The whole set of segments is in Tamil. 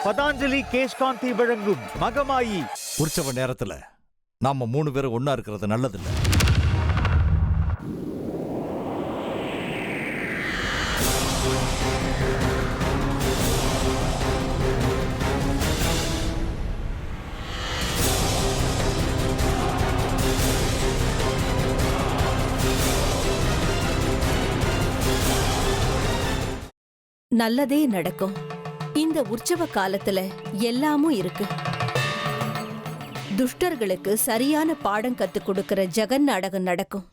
பதாஞ்சலி கேஷ்காந்தி வழங்கும் மகமாயி. உற்சவ நேரத்துல நாம 3 பேரும் ஒன்னா இருக்கிறது நல்லதில்ல. நல்லதே நடக்கும். இந்த உற்சவ காலத்துல எல்லாமும் இருக்கு. துஷ்டர்களுக்கு சரியான பாடம் கத்துக் கொடுக்கிற ஜெகன் நாடகம் நடக்கும்.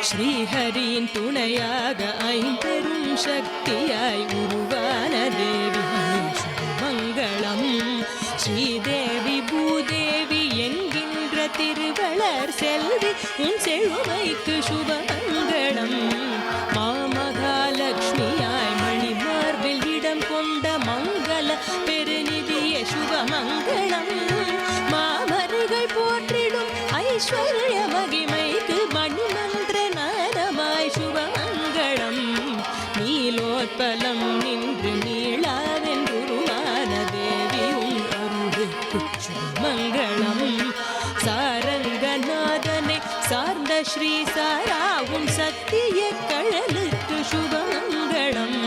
ஸ்ரீஹரியின் துணையாக ஐம்பெரும் சக்தியாய் உருவான தேவி மங்களம். ஸ்ரீதேவி பூதேவி என்கின்ற திருவளர் செல்வி உன் செழுமைக்கு சுபமங்களம். மாமகாலட்சுமியாய் மணி மார்பில் இடம் கொண்ட மங்கள பெருநிதிய சுபமங்களம். மாமருகள் போற்றிடும் ஐஸ்வர்ய மகிமைக்கு மணிமந்திர நாதமாய் சுபமங்களம். நீலோத்பலம் நின்று நீளாவென்றுருவான தேவியும் அருளுக்கு சுபமங்களம். சாரங்கநாதனை சார்ந்த ஸ்ரீ சாராவும் சத்திய கழலுக்கு சுபமங்களம்.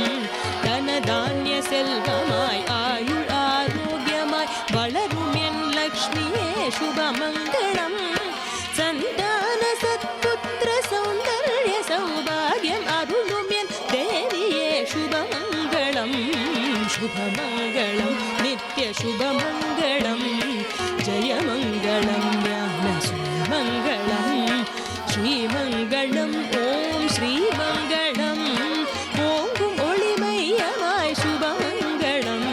தனதானிய செல்வமாய் ஆயுள் ஆரோக்கியமாய் வளரும் என் லக்ஷ்மியே சுபமங்களம். சந்தான சத்புத்திர சௌந்தர்ய சௌபாகியம் அருளும் என் தேவியே சுபமங்களம். சுபமங்களம் நித்ய சுபமங்களம். ஜயமங்களம் ஞான சுமங்களம். ஸ்ரீமங்களம் ஓம் ஸ்ரீமங்களம். ஓங்கும் ஒளிமையமாய் சுபமங்களம்.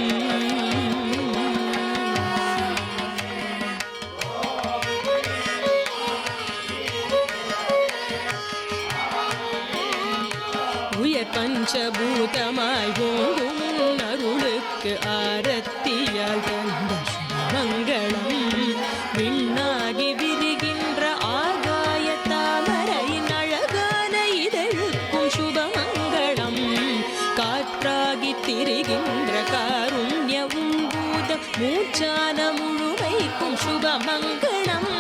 உயர் பஞ்சபூதமாய் ஓங்கும் அருளுக்கு ஆரத்தியால் தந்த சுபமங்களம். விண்ணாகி விரிகின்ற ஆகாய தாமரையின் அழகான இதழுக்கும் சுபமங்களம். காற்றாகி திரிகின்ற காருண்யவும் பூத மூச்சான முழுமைக்கும் சுபமங்களம்.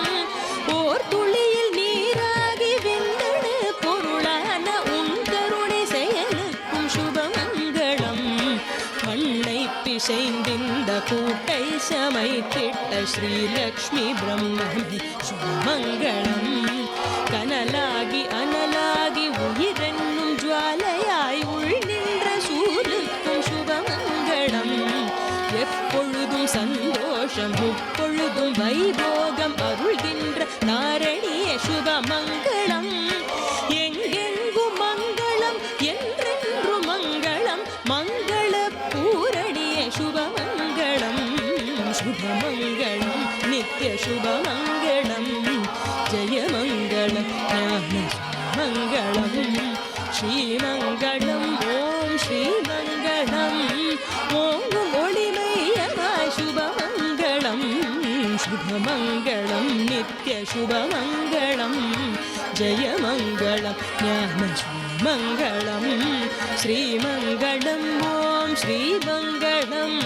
ஓர் துளியில் நீராகி விந்தணு பொருளான உன் கருணை செயலுக்கும் சுபமங்களம். மண்ணை பிசைந்திந்த கூட்டை சமைத்திட்ட ஸ்ரீலக்ஷ்மி பிரம்மனை சுபமங்களம். கனலாகி அனலாகி உயிரென்னும் ஜுவாலையாய் உள் நின்ற சூருக்கும் சுபமங்களம். எப்பொழுதும் சந்தோஷம் முப்பொழுதும் வைபோகம் அருள்கின்ற நாரணிய சுபமங்களம். எங்கெங்கும் மங்களம் என்றென்று மங்களம். மங்கள பூரணிய சுபமங்களம். சுபமங்களம் நித்ய சுபமங்களம். ஜயமங்களம் ஞான சுபமங்களம். ஸ்ரீமங்களம் ஓம் ஸ்ரீமங்களம். ஓங்கும் ஒளிமையமாய் சுபமங்களம். சுபமங்களம் நித்ய சுபமங்களம். ஜயமங்களம் ஞான சுபமங்களம். ஸ்ரீமங்களம் ஓம் ஸ்ரீமங்களம்.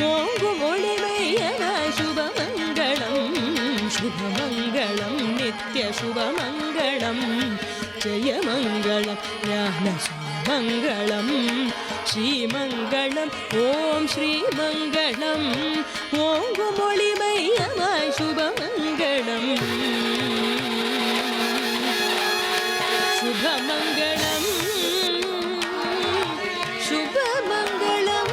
ஓங்கும் ஒளிமையமாய் சுபமங்களம். சுபமங்களம் நித்ய சுபமங்களம். ஜயமங்களம் ஞான சுபமங்களம். ஸ்ரீமங்களம் ஓம் ஸ்ரீமங்களம். ஓங்கும் ஒளிமையமாய் சுபமங்களம். சுபமங்களம் சுபமங்களம்.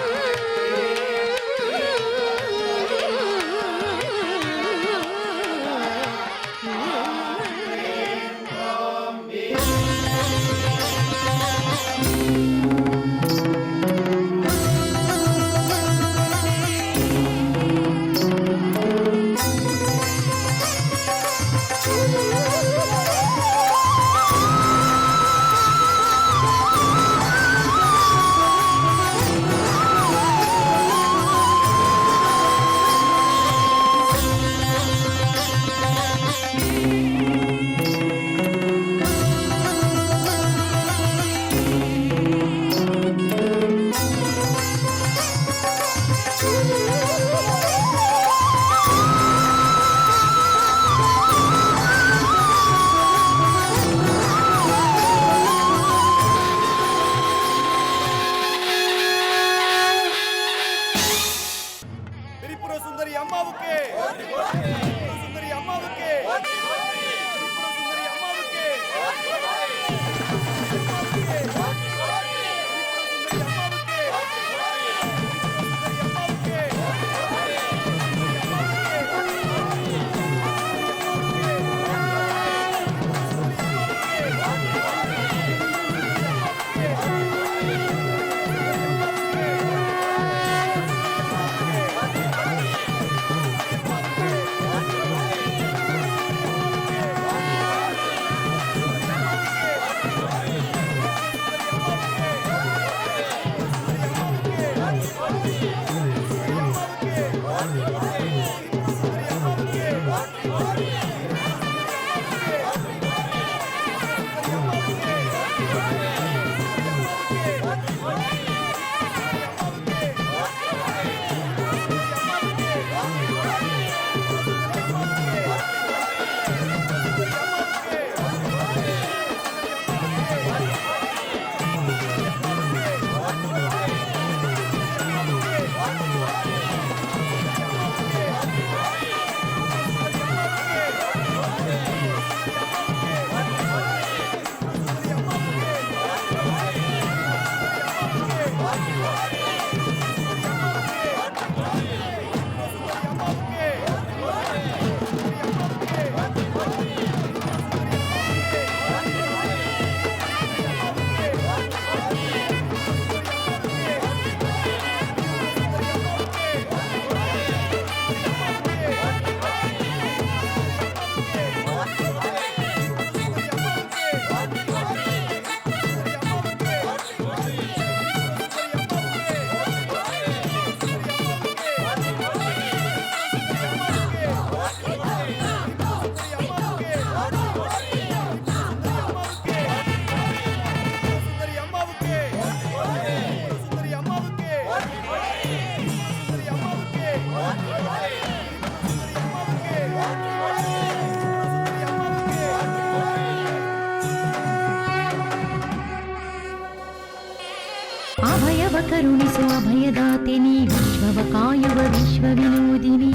ಕರುಣಿಸು ಅಭಯದಾತಿನಿ ವಿಶ್ವವ ಕಾಯುವ ವಿಶ್ವ ವಿನೋದಿನಿ.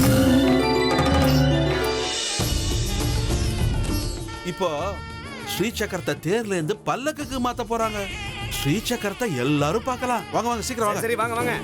இப்போ ஸ்ரீசக்கரத்தை தேர்ல இருந்து பல்லக்குக்கு மாத்த போறாங்க. ஸ்ரீசக்கரத்தை எல்லாரும் பார்க்கலாம். வாங்க வாங்க சீக்கிரம் வாங்க. சரி வாங்க வாங்க.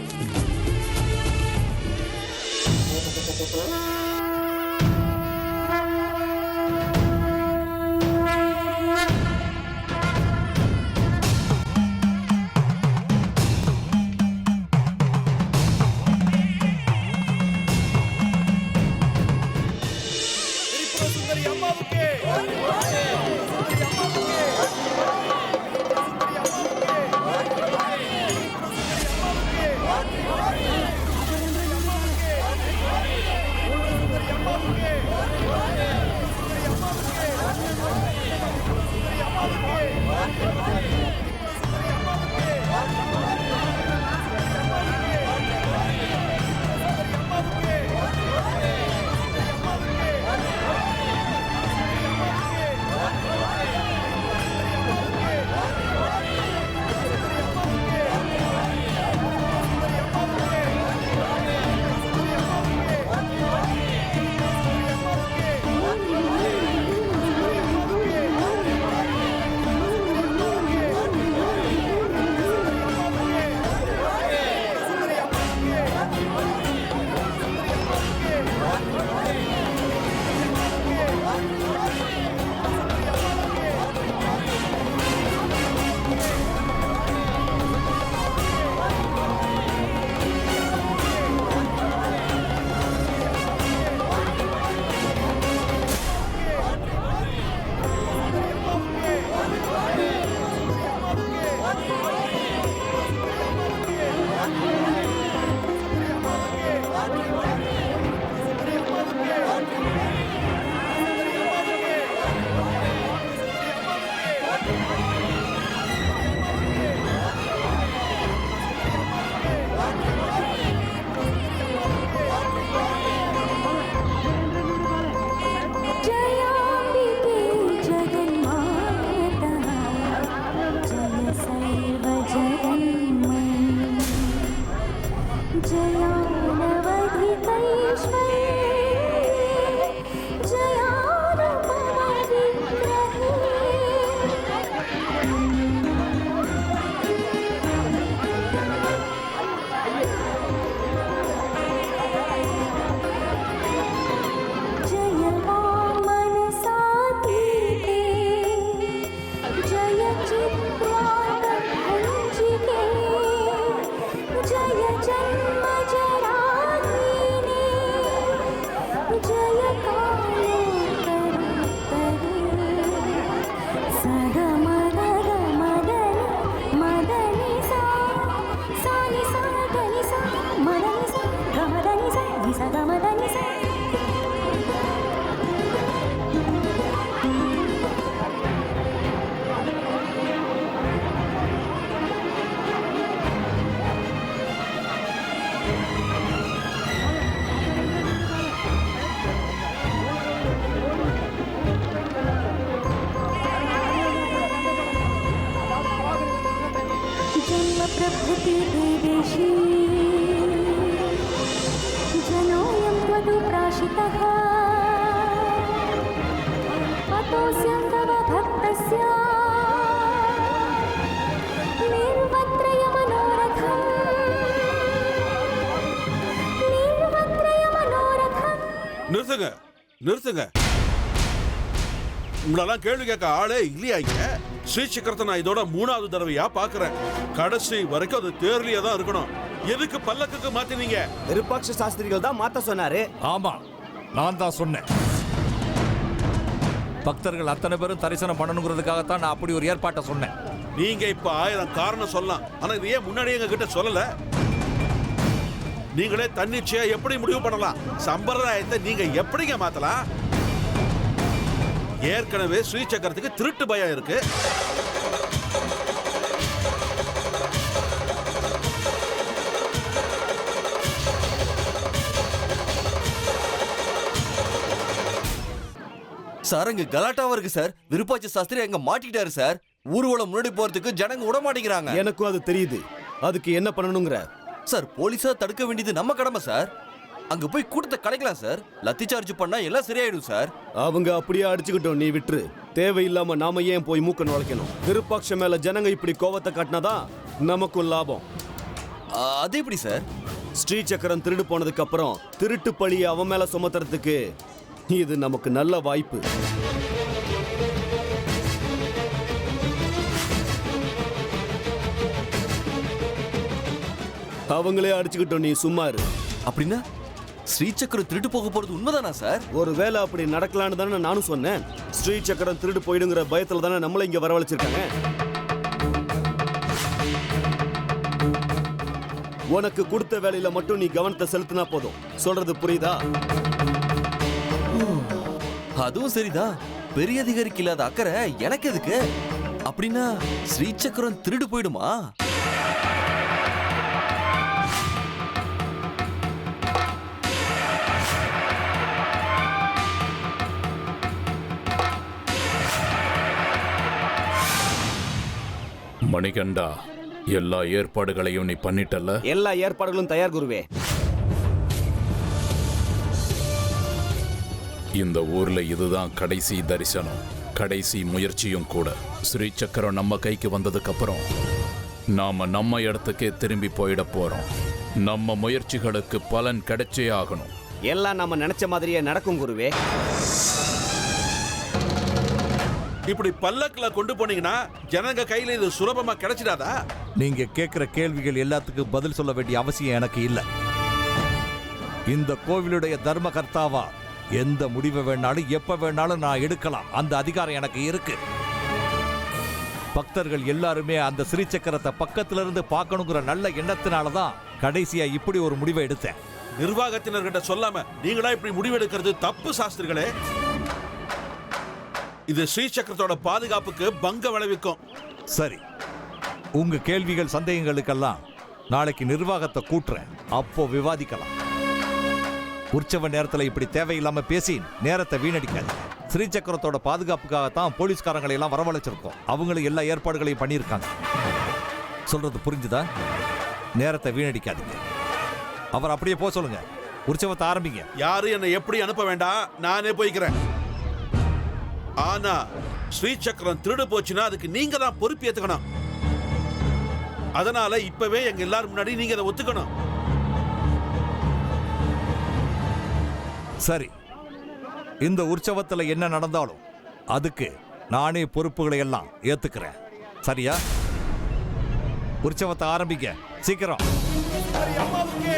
प्रभृति देवेशी जनोऽयं त्वदु प्राशितः अतोऽस्यं तव भक्तस्य निर्वत्रयमनोरथम् நிறுத்துங்க நிறுத்துங்க. உங்களெல்லாம் கேள்வி கேட்க ஆளே இல்லையா இங்க? ஸ்ரீசக்கரத்தை நான் இதோட 3வது தடவையா பாக்குறேன். கடைசி வரைக்கும் அது தேர்லியா தான் இருக்கணும். எதுக்கு பல்லக்குக்கு மாத்தினீங்க? விருப்பாட்ச சாஸ்திரிகள் தான் மாத்த சொன்னாரு. ஆமா, நான் தான் சொன்னேன். பக்தர்கள் அத்தனை பேரும் தரிசனம் பண்ணணுங்கிறதுக்காகத்தான் நான் அப்படி ஒரு ஏற்பாட்டை சொன்னேன். நீங்க இப்ப 1000 காரணம் சொல்லலாம். ஆனா இது ஏன் முன்னாடியே எங்க கிட்ட சொல்லல? நீங்களே தன்னிச்சையா எப்படி முடிவு பண்ணலாம்? சம்பிரதாயத்தை நீங்க எப்படிங்க மாத்தலாம்? ஏற்கனவே ஸ்ரீசக்கரத்துக்கு திருட்டு பயம் இருக்கு. சார் அங்க கலாட்டாவா இருக்கு சார். விருப்பாட்சி சாஸ்திரி அங்க மாட்டிக்கிட்டாரு சார். ஊர்வலம் முன்னாடி போறதுக்கு ஜனங்க விட மாட்டேங்கிறாங்க. எனக்கும் அது தெரியுது. அதுக்கு என்ன பண்ணணுங்கிற? சார் போலீஸா தடுக்க வேண்டியது நம்ம கடமை சார். அங்க போய் கூட்டத்தை கலைக்கலாம் சார். லத்தி சார்ஜ் பண்ணா எல்லாம் சரியாயிடும் சார். அவங்க அப்படியே அடிச்சுக்கிட்டோம், நீ விட்டுரு. தேவையில்லாம நாம ஏன் போய் மூக்க நுழைக்கணும்? விருப்பாட்ச மேல ஜனங்க இப்படி கோவத்தை காட்டினாதான் நமக்கும் லாபம். அது எப்படி சார்? ஸ்ரீ சக்கரம் திருடு போனதுக்கு அப்புறம் திருட்டு பழியை அவன் மேல சுமத்துறதுக்கு இது நமக்கு நல்ல வாய்ப்பு. அவங்களே அடிச்சுக்கிட்டோம், நீ சும்மா இரு. அப்படின்னா ஸ்ரீசக்கரம் திருட்டு போக போறது உண்மைதானா சார்? ஒருவேளை அப்படி நடக்கலான்னு தானே நானும் சொன்னேன். ஸ்ரீ சக்கரம் திருடு போயிடுங்கிற பயத்துல தானே நம்மள இங்க வரவழைச்சிருக்காங்க. உனக்கு கொடுத்த வேலையில மட்டும் நீ கவனத்தை செலுத்தினா போதும். சொல்றது புரியுதா? அதுவும் சரிதான். பெரிய அதிகாரிக்கு இல்லாத அக்கறை எனக்கு எதுக்கு? அப்படின்னா ஸ்ரீசக்கரம் திருடு போயிடுமா? மணிகண்டா, எல்லா ஏற்பாடுகளையும் நீ பண்ணிட்டல்ல? எல்லா ஏற்பாடுகளும் தயார் குருவே. இந்த ஊர்ல இதுதான் கடைசி தரிசனம், கடைசி முயற்சியும் கூட. ஸ்ரீசக்கரம் நம்ம கைக்கு வந்ததுக்கு அப்புறம் நாம நம்ம இடத்துக்கே திரும்பி போயிட போறோம். நம்ம முயற்சிகளுக்கு பலன் கிடைச்சே ஆகணும். எல்லாம் நாம நினைச்ச மாதிரியே நடக்கும் குருவே. இப்படி பல்லக்குல கொண்டு போனீங்கன்னா ஜனங்க கையில இது சுலபமா கிடைச்சிடாதா? நீங்க கேட்கிற கேள்விகள் எல்லாத்துக்கும் பதில் சொல்ல வேண்டிய அவசியம் எனக்கு இல்ல. இந்த கோவிலுடைய தர்மகர்த்தாவா எந்த முடிவை வேணாலும் எப்ப வேணாலும் நான் எடுக்கலாம். அந்த அதிகாரம் எனக்கு இருக்கு. பக்தர்கள் எல்லாருமே அந்த ஸ்ரீசக்கரத்தை பக்கத்துல இருந்து பார்க்கணுங்கிற நல்ல எண்ணத்தினாலதான் கடைசியா இப்படி ஒரு முடிவை எடுத்தேன். நிர்வாகத்தினர்கிட்ட சொல்லாம நீங்களா இப்படி முடிவெடுக்கிறது தப்பு சாஸ்திரிகளே. இது ஸ்ரீசக்கரத்தோட பாதுகாப்புக்கு பங்க விளைவிக்கும். சரி, உங்க கேள்விகள் சந்தேகங்களுக்கெல்லாம் நாளைக்கு நிர்வாகத்தை கூட்டுறேன், அப்போ விவாதிக்கலாம். உற்சவ நேரத்தில் இப்படி தேவையில்லாம பேசி நேரத்தை வீணடிக்காது. ஸ்ரீசக்கரத்தோட பாதுகாப்புக்காகத்தான் போலீஸ்காரங்களை எல்லாம் வரவழைச்சிருக்கோம். அவங்களும் எல்லா ஏற்பாடுகளையும் பண்ணியிருக்காங்க. சொல்றது புரிஞ்சுதா? நேரத்தை வீணடிக்காதீங்க. அவர் அப்படியே போக சொல்லுங்க. உற்சவத்தை ஆரம்பிங்க. யாரும் என்னை எப்படி அனுப்ப வேண்டாம், நானே போய்க்கிறேன். ஆனா ஸ்ரீசக்கரம் திருடு போச்சுன்னா அதுக்கு நீங்க தான் பொறுப்பு ஏத்துக்கணும். அதனால இப்பவே எங்க எல்லாரும் முன்னாடி நீங்க அதை ஒத்துக்கணும். சரி, இந்த உற்சவத்துல என்ன நடந்தாலும் அதுக்கு நானே பொறுப்புகளை எல்லாம் ஏத்துக்கிறேன். சரியா? உற்சவத்தை ஆரம்பிக்க சீக்கிரம். அம்மாவுக்கு